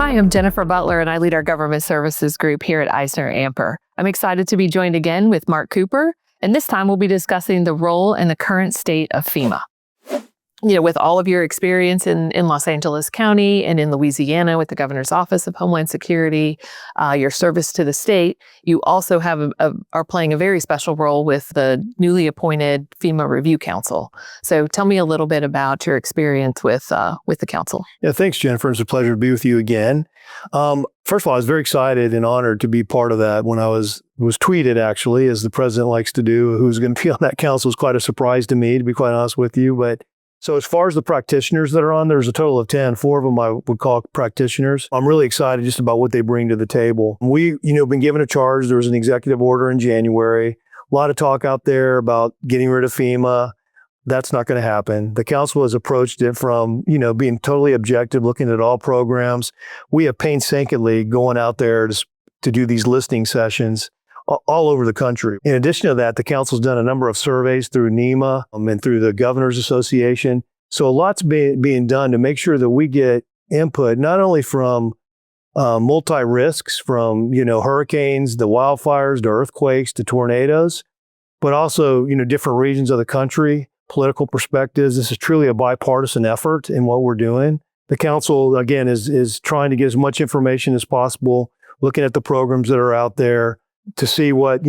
Hi, I'm Jennifer Butler, and I lead our government services group here at Eisner-Amper. I'm excited to be joined again with Mark Cooper, and this time we'll be discussing the role and the current state of FEMA. With all of your experience in Los Angeles County and in Louisiana with the Governor's Office of Homeland Security, your service to the state, you also are playing a very special role with the newly appointed FEMA Review Council. So tell me a little bit about your experience with the council. Yeah, thanks, Jennifer. It's a pleasure to be with you again. First of all, I was very excited and honored to be part of that when I was tweeted, actually, as the president likes to do, who's going to be on that council. Is quite a surprise to me, to be quite honest with you. But so as far as the practitioners that are on, there's a total of 10. 4 of them I would call practitioners. I'm really excited just about what they bring to the table. We, been given a charge. There was an executive order in January. A lot of talk out there about getting rid of FEMA. That's not going to happen. The council has approached it from, being totally objective, looking at all programs. We have painstakingly going out there to do these listening sessions all over the country. In addition to that, the council's done a number of surveys through NEMA and through the Governor's Association. So a lot's being done to make sure that we get input, not only from multi-risks, from, hurricanes, the wildfires, the earthquakes, the tornadoes, but also, different regions of the country, political perspectives. This is truly a bipartisan effort in what we're doing. The council, again, is trying to get as much information as possible, looking at the programs that are out there, to see what,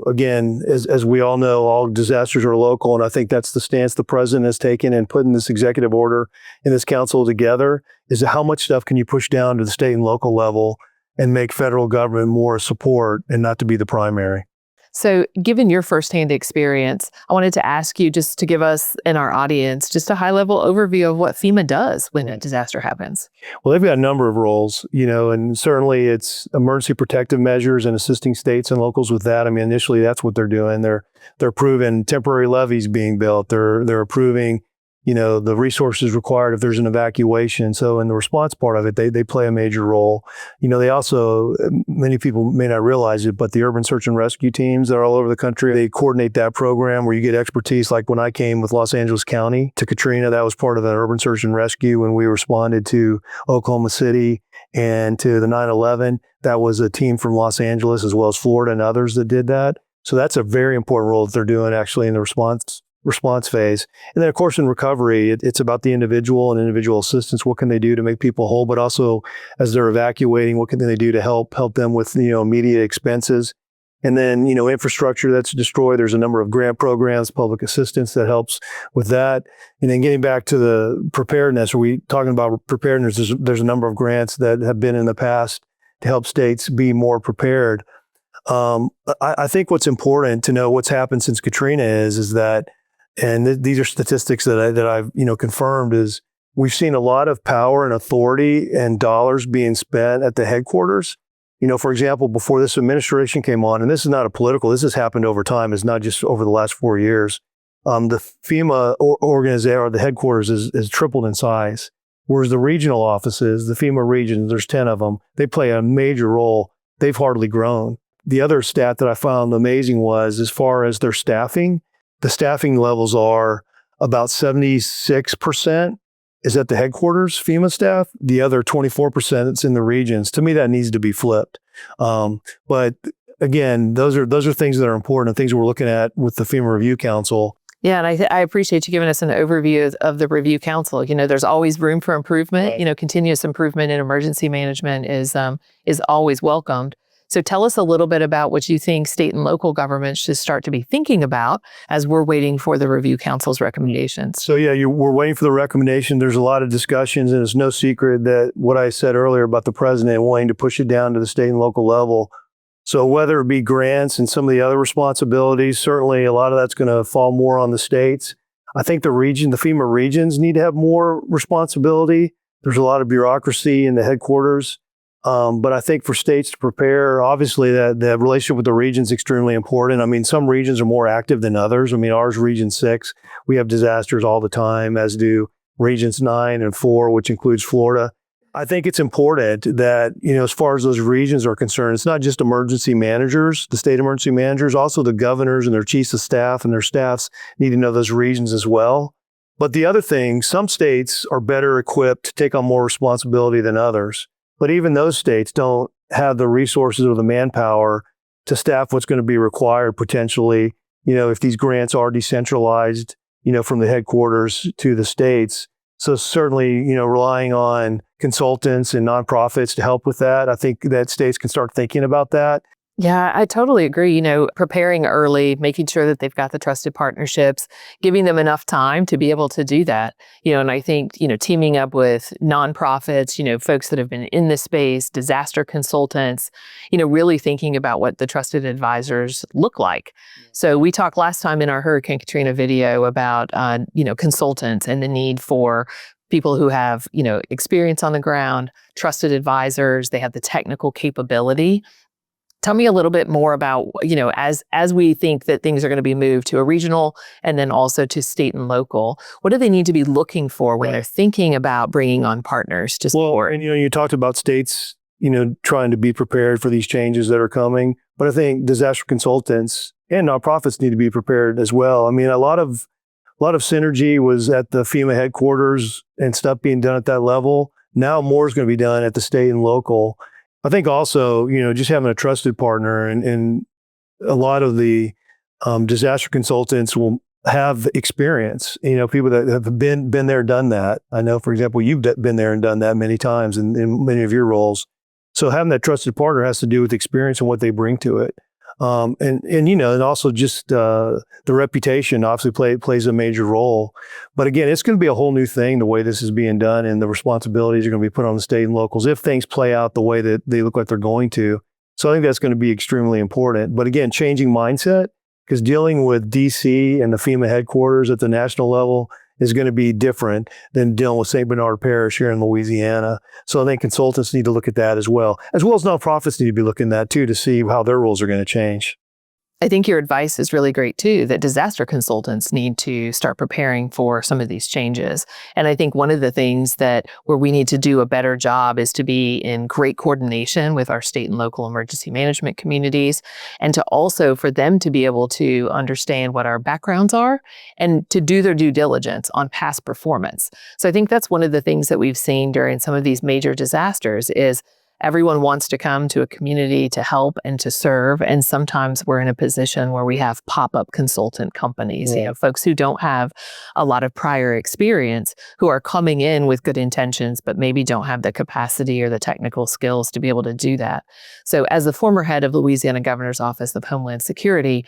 again, as we all know, all disasters are local. And I think that's the stance the president has taken in putting this executive order and this council together, is how much stuff can you push down to the state and local level and make federal government more support and not to be the primary. So given your firsthand experience, I wanted to ask you just to give us and our audience just a high-level overview of what FEMA does when a disaster happens. Well, they've got a number of roles, and certainly it's emergency protective measures and assisting states and locals with that. I mean, initially that's what they're doing. They're approving temporary levees being built. They're approving, the resources required if there's an evacuation. So in the response part of it, they play a major role. They also, many people may not realize it, but the urban search and rescue teams that are all over the country, they coordinate that program where you get expertise. Like when I came with Los Angeles County to Katrina, that was part of that urban search and rescue. When we responded to Oklahoma City and to the 9/11, that was a team from Los Angeles as well as Florida and others that did that. So that's a very important role that they're doing actually in the response phase. And then of course in recovery, it's about the individual and individual assistance. What can they do to make people whole? But also as they're evacuating, what can they do to help them with, immediate expenses? And then, infrastructure that's destroyed. There's a number of grant programs, public assistance that helps with that. And then getting back to the preparedness, are we talking about preparedness? There's a number of grants that have been in the past to help states be more prepared. I think what's important to know what's happened since Katrina is that, and these are statistics that I've confirmed, is we've seen a lot of power and authority and dollars being spent at the headquarters. For example, before this administration came on, and this is not this has happened over time. It's not just over the last 4 years. The FEMA organization, or the headquarters, is tripled in size. Whereas the regional offices, the FEMA regions, there's 10 of them. They play a major role. They've hardly grown. The other stat that I found amazing was, as far as their staffing, the staffing levels are about 76% is at the headquarters FEMA staff. The other 24% is in the regions. To me, that needs to be flipped. But again, those are things that are important and things we're looking at with the FEMA Review Council. Yeah, and I appreciate you giving us an overview of the Review Council. There's always room for improvement. Right. Continuous improvement in emergency management is always welcomed. So tell us a little bit about what you think state and local governments should start to be thinking about as we're waiting for the Review Council's recommendations. So yeah, we're waiting for the recommendation. There's a lot of discussions, and it's no secret that what I said earlier about the president wanting to push it down to the state and local level. So whether it be grants and some of the other responsibilities, certainly a lot of that's going to fall more on the states. I think the FEMA regions need to have more responsibility. There's a lot of bureaucracy in the headquarters. But I think for states to prepare, obviously the relationship with the region is extremely important. I mean, some regions are more active than others. I mean, ours, Region 6, we have disasters all the time, as do Regions 9 and 4, which includes Florida. I think it's important that, as far as those regions are concerned, it's not just emergency managers, the state emergency managers, also the governors and their chiefs of staff and their staffs need to know those regions as well. But the other thing, some states are better equipped to take on more responsibility than others. But even those states don't have the resources or the manpower to staff what's going to be required potentially, if these grants are decentralized, from the headquarters to the states. So certainly, relying on consultants and nonprofits to help with that, I think that states can start thinking about that. Yeah, I totally agree. Preparing early, making sure that they've got the trusted partnerships, giving them enough time to be able to do that. And I think, teaming up with nonprofits, folks that have been in this space, disaster consultants, really thinking about what the trusted advisors look like. So we talked last time in our Hurricane Katrina video about, consultants and the need for people who have, experience on the ground, trusted advisors, they have the technical capability. Tell me a little bit more about, as we think that things are going to be moved to a regional and then also to state and local, what do they need to be looking for when they're thinking about bringing on partners to support? Well, and you talked about states, trying to be prepared for these changes that are coming, but I think disaster consultants and nonprofits need to be prepared as well. I mean, a lot of synergy was at the FEMA headquarters and stuff being done at that level. Now more is going to be done at the state and local. I think also, just having a trusted partner and a lot of the disaster consultants will have experience, people that have been there, done that. I know, for example, you've been there and done that many times in many of your roles. So having that trusted partner has to do with experience and what they bring to it. And also just the reputation obviously plays a major role. But again, it's going to be a whole new thing, the way this is being done, and the responsibilities are going to be put on the state and locals if things play out the way that they look like they're going to. So I think that's going to be extremely important. But again, changing mindset, because dealing with DC and the FEMA headquarters at the national level is going to be different than dealing with St. Bernard Parish here in Louisiana. So I think consultants need to look at that as well as nonprofits need to be looking at that too, to see how their roles are going to change. I think your advice is really great too, that disaster consultants need to start preparing for some of these changes. And I think one of the things where we need to do a better job is to be in great coordination with our state and local emergency management communities, and to also for them to be able to understand what our backgrounds are and to do their due diligence on past performance. So I think that's one of the things that we've seen during some of these major disasters is everyone wants to come to a community to help and to serve. And sometimes we're in a position where we have pop-up consultant companies, folks who don't have a lot of prior experience, who are coming in with good intentions, but maybe don't have the capacity or the technical skills to be able to do that. So as the former head of Louisiana Governor's Office of Homeland Security,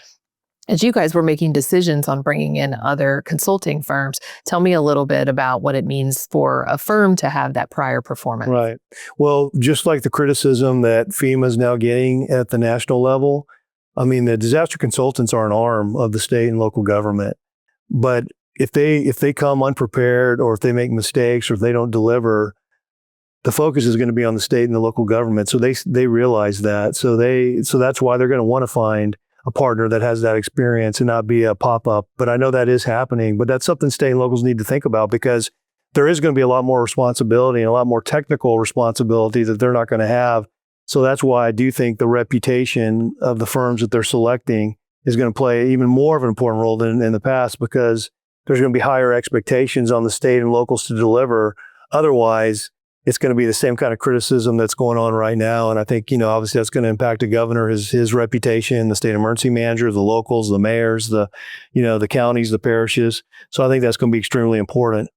as you guys were making decisions on bringing in other consulting firms, tell me a little bit about what it means for a firm to have that prior performance. Right. Well, just like the criticism that FEMA is now getting at the national level, I mean, the disaster consultants are an arm of the state and local government. But if they come unprepared, or if they make mistakes, or if they don't deliver, the focus is going to be on the state and the local government. So they realize that. So that's why they're going to want to find a partner that has that experience and not be a pop-up. But I know that is happening, but that's something state and locals need to think about, because there is going to be a lot more responsibility and a lot more technical responsibility that they're not going to have. So that's why I do think the reputation of the firms that they're selecting is going to play even more of an important role than in the past, because there's going to be higher expectations on the state and locals to deliver. Otherwise, it's going to be the same kind of criticism that's going on right now. And I think, obviously that's going to impact the governor, his reputation, the state emergency manager, the locals, the mayors, the counties, the parishes. So I think that's going to be extremely important.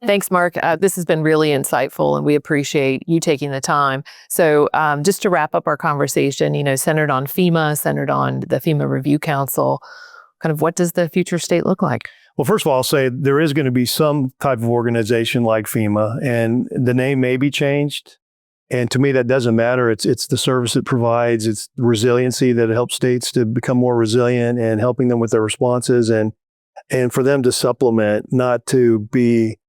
Thanks, Mark. This has been really insightful, and we appreciate you taking the time. So just to wrap up our conversation, centered on FEMA, centered on the FEMA Review Council, kind of what does the future state look like? Well, first of all, I'll say there is going to be some type of organization like FEMA, and the name may be changed. And to me, that doesn't matter. It's the service it provides. It's the resiliency that it helps states to become more resilient and helping them with their responses, and for them to supplement, not to be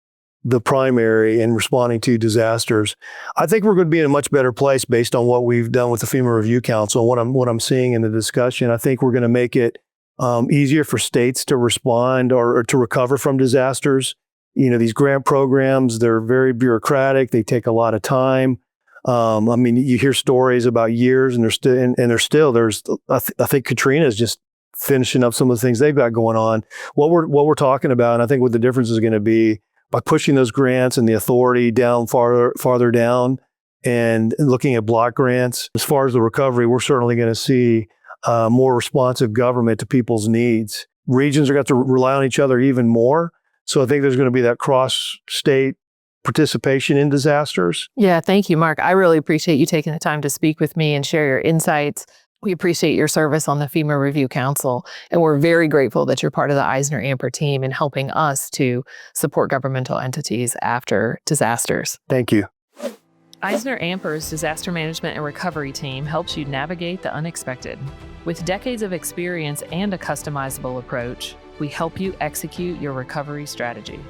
the primary in responding to disasters. I think we're going to be in a much better place based on what we've done with the FEMA Review Council and what I'm seeing in the discussion. I think we're going to make it easier for states to respond or to recover from disasters. These grant programs, they're very bureaucratic. They take a lot of time. You hear stories about years, and I think Katrina is just finishing up some of the things they've got going on. What we're talking about, and I think what the difference is going to be, by pushing those grants and the authority down farther down and looking at block grants. As far as the recovery, we're certainly going to see more responsive government to people's needs. Regions are going to have to rely on each other even more. So I think there's going to be that cross-state participation in disasters. Yeah, thank you, Mark. I really appreciate you taking the time to speak with me and share your insights. We appreciate your service on the FEMA Review Council, and we're very grateful that you're part of the Eisner-Amper team in helping us to support governmental entities after disasters. Thank you. Eisner-Amper's disaster management and recovery team helps you navigate the unexpected. With decades of experience and a customizable approach, we help you execute your recovery strategy.